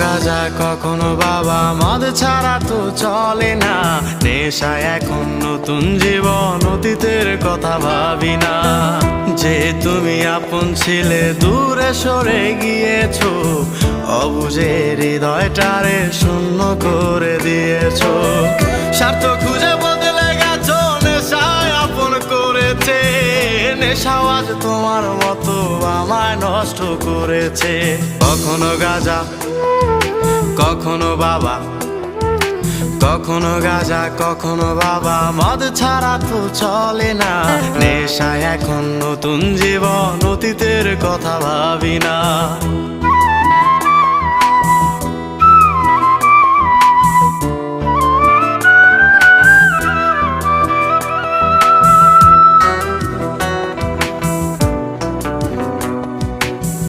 গাঁজা কখনো বাবা, মদ ছাড়া তো চলে না। নেশায় এখন নতুন জীবন, অতীতের কথা ভাবি না। যে তুমি আপন ছিলে দূরে সরে গিয়েছো, অবুঝে হৃদয়টারে শূন্য করে দিয়েছো। স্বার্থ খুঁজে বদলে গেছো, নেশায় আপন করেছে। নেশাও আজ তোমার মতো আমায় নষ্ট করেছে। কখনো গাঁজা কখনো বাবা, কখনো গাঁজা কখনো বাবা, মদ ছাড়া তো চলে না। নেশায় এখন নতুন জীবন, অতীতের কথা ভাবি না।